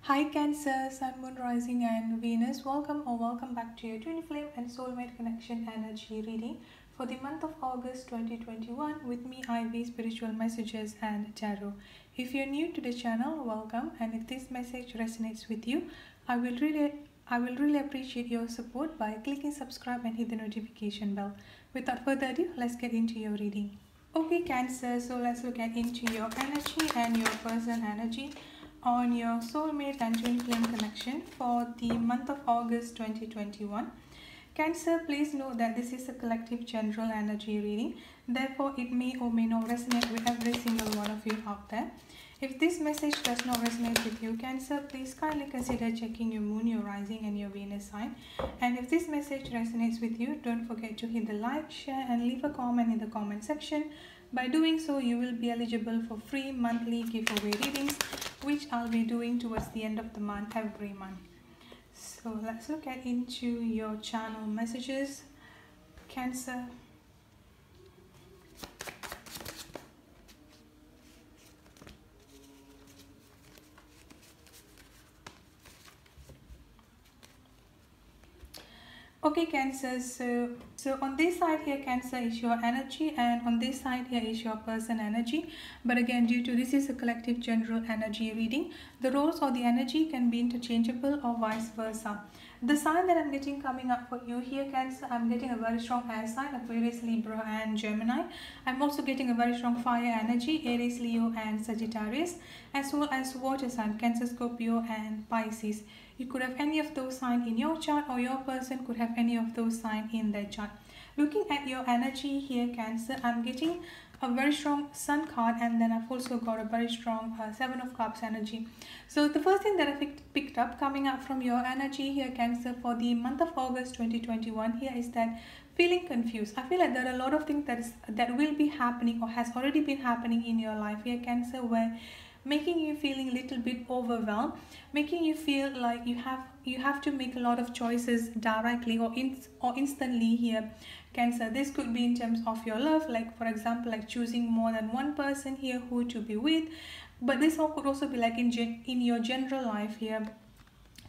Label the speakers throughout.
Speaker 1: Hi Cancer, Sun, Moon, Rising and Venus. Welcome back to your Twin Flame and Soulmate Connection Energy reading for the month of August 2021 with me Ivy, Spiritual Messages and Tarot. If you're new to the channel, welcome, and if this message resonates with you, I will really appreciate your support by clicking subscribe and hit the notification bell. Without further ado, let's get into your reading. Okay Cancer, so let's look at into your energy and your person energy on your soulmate and twin flame connection for the month of August 2021. Cancer, please know that this is a collective general energy reading, therefore it may or may not resonate with every single one of you out there. If this message does not resonate with you, Cancer, please kindly consider checking your moon, your rising and your Venus sign. And if this message resonates with you, don't forget to hit the like, share and leave a comment in the comment section. By doing so, you will be eligible for free monthly giveaway readings, which I'll be doing towards the end of the month every month. So let's look at into your channel messages, Cancer. Okay Cancer, so on this side here Cancer is your energy and on this side here is your person energy. But again, due to this is a collective general energy reading, the roles or the energy can be interchangeable or vice versa. The sign that I'm getting coming up for you here Cancer, I'm getting a very strong air sign, Aquarius, Libra and Gemini. I'm also getting a very strong fire energy, Aries, Leo and Sagittarius, as well as water sign, Cancer, Scorpio and Pisces. You could have any of those signs in your chart, or your person could have any of those signs in their chart. Looking at your energy here Cancer, I'm getting a very strong Sun card, and then I've also got a very strong Seven of Cups energy. So the first thing that I picked up coming up from your energy here Cancer for the month of August 2021 here is that feeling confused. I feel like there are a lot of things that will be happening or has already been happening in your life here Cancer, where making you feeling a little bit overwhelmed, making you feel like you have to make a lot of choices directly or instantly here Cancer. This could be in terms of your love, like for example like choosing more than one person here who to be with, but this could also be like in your general life here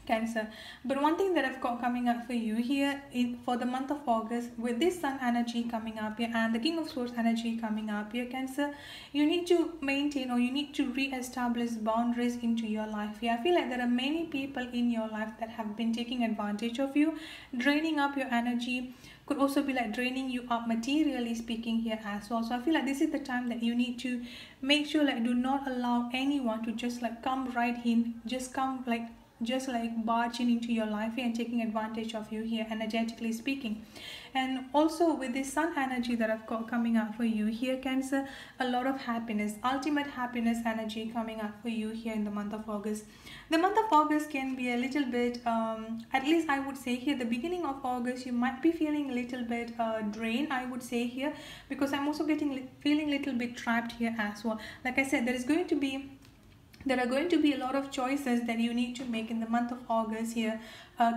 Speaker 1: Cancer. But one thing that I've got coming up for you here for the month of August, with this Sun energy coming up here and the King of Swords energy coming up here Cancer, you need to maintain or you need to re-establish boundaries into your life here. I feel like there are many people in your life that have been taking advantage of you, draining up your energy, could also be like draining you up materially speaking here as well. So I feel like this is the time that you need to make sure like do not allow anyone to just like come right in, just barging into your life and taking advantage of you here energetically speaking. And also with this Sun energy that I've got coming up for you here Cancer, a lot of happiness, ultimate happiness energy coming up for you here in the month of August. The month of August can be a little bit at least I would say here the beginning of August you might be feeling a little bit drained, I would say here, because I'm also feeling a little bit trapped here as well. Like I said, there are going to be a lot of choices that you need to make in the month of August here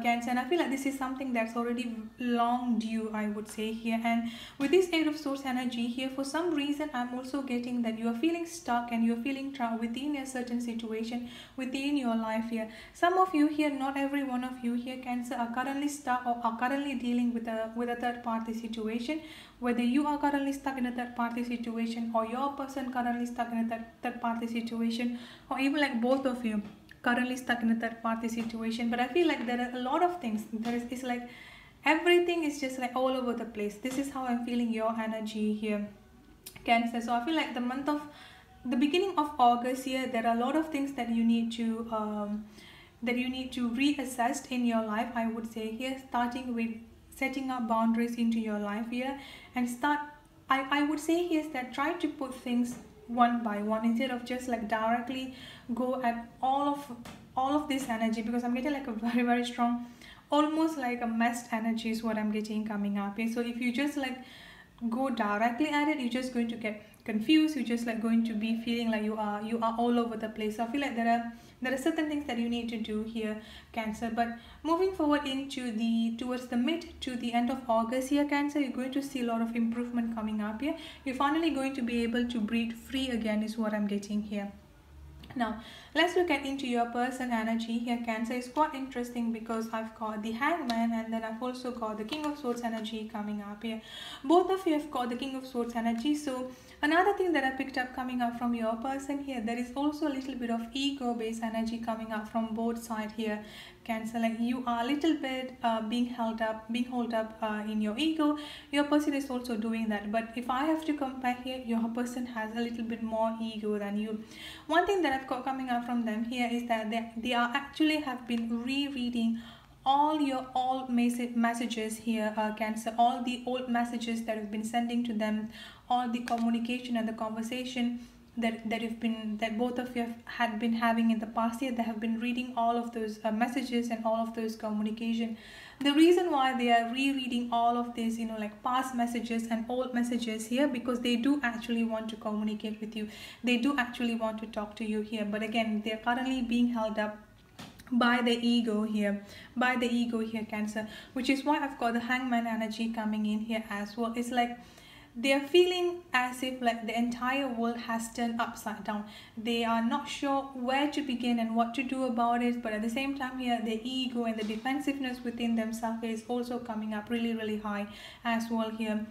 Speaker 1: Cancer, and I feel like this is something that's already long due, I would say here. And with this Eight of Swords energy here, for some reason I'm also getting that you are feeling stuck and you're feeling trapped within a certain situation within your life here. Some of you here, not every one of you here Cancer, are currently stuck or are currently dealing with a third party situation, whether you are currently stuck in a third party situation or your person currently stuck in a third party situation, or even like both of you currently stuck in a third party situation. But I feel like there are a lot of things, it's like everything is just like all over the place. This is how I'm feeling your energy here Cancer. So I feel like the beginning of August here, there are a lot of things that you need to reassess in your life, I would say here, starting with setting up boundaries into your life here, and I would say here is that try to put things one by one instead of just like directly go at all of this energy, because I'm getting like a very, very strong, almost like a messed energy is what I'm getting coming up here. So if you just like go directly at it, you're just going to get confused, you're just like going to be feeling like you are all over the place. So I feel like there are certain things that you need to do here Cancer. But moving forward into towards the mid to the end of August here Cancer, you're going to see a lot of improvement coming up here. You're finally going to be able to breathe free again is what I'm getting here. Now, let's look at into your person energy here, Cancer. Is quite interesting because I've got the Hangman and then I've also got the King of Swords energy coming up here. Both of you have got the King of Swords energy. So another thing that I picked up coming up from your person here, there is also a little bit of ego based energy coming up from both sides here, Cancer. Like you are a little bit being held up in your ego. Your person is also doing that, but if I have to compare here, your person has a little bit more ego than you. One thing that I've got coming up from them here is that they are actually have been rereading all your old messages here, Cancer, all the old messages that have been sending to them, all the communication and the conversation that both of you had been having in the past year. They have been reading all of those messages and all of those communication. The reason why they are rereading all of this, like past messages and old messages here, because they do actually want to communicate with you. They do actually want to talk to you here, but again, they're currently being held up by the ego here, Cancer, which is why I've got the Hangman energy coming in here as well. It's like they're feeling as if like the entire world has turned upside down. They are not sure where to begin and what to do about it, but at the same time here, the ego and the defensiveness within themselves is also coming up really high as well here,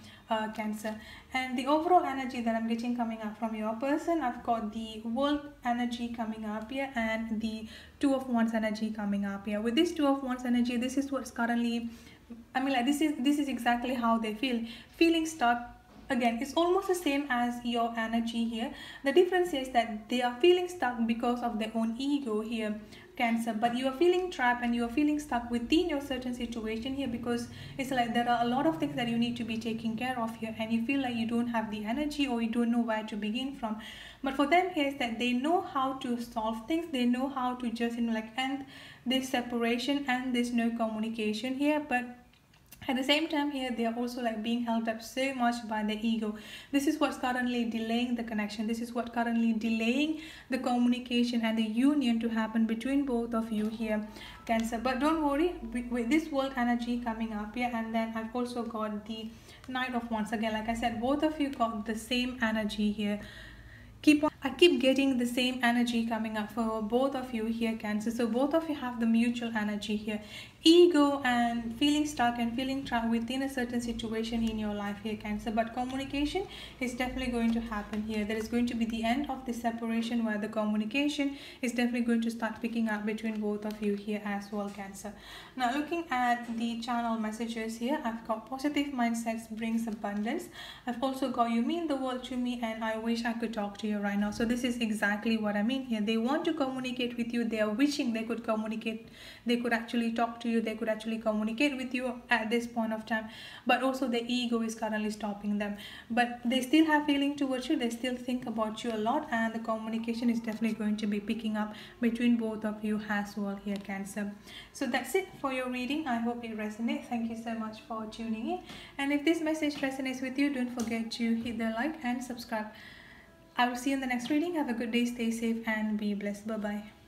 Speaker 1: Cancer. And the overall energy that I'm getting coming up from your person, I've got the World energy coming up here and the Two of Wands energy coming up here. With this Two of Wands energy, this is what's currently, this is exactly how they feeling stuck. Again, it's almost the same as your energy here. The difference is that they are feeling stuck because of their own ego here, Cancer, but you are feeling trapped and you are feeling stuck within your certain situation here, because it's like there are a lot of things that you need to be taking care of here, and you feel like you don't have the energy or you don't know where to begin from. But for them here is that they know how to solve things. They know how to just end this separation and this no communication here, but at the same time here, they are also like being held up so much by the ego. This is what's currently delaying the connection. This is what currently delaying the communication and the union to happen between both of you here, Cancer. But don't worry, with this World energy coming up here, and then I've also got the Knight of Wands. Again, like I said, both of you got the same energy here. I keep getting the same energy coming up for both of you here, Cancer. So both of you have the mutual energy here. Ego and feeling stuck and feeling trapped within a certain situation in your life here, Cancer. But communication is definitely going to happen here. There is going to be the end of the separation where the communication is definitely going to start picking up between both of you here as well, Cancer. Now looking at the channel messages here, I've got positive mindsets brings abundance. I've also got you mean the world to me and I wish I could talk to you right now. So this is exactly what I mean here. They want to communicate with you. They are wishing they could communicate. They could actually talk to you. They could actually communicate with you at this point of time, but also the ego is currently stopping them. But they still have feeling towards you. They still think about you a lot, and the communication is definitely going to be picking up between both of you as well here, Cancer. So that's it for your reading. I hope it resonates. Thank you so much for tuning in, and if this message resonates with you, don't forget to hit the like and subscribe. I will see you in the next reading. Have a good day, stay safe and be blessed. Bye bye.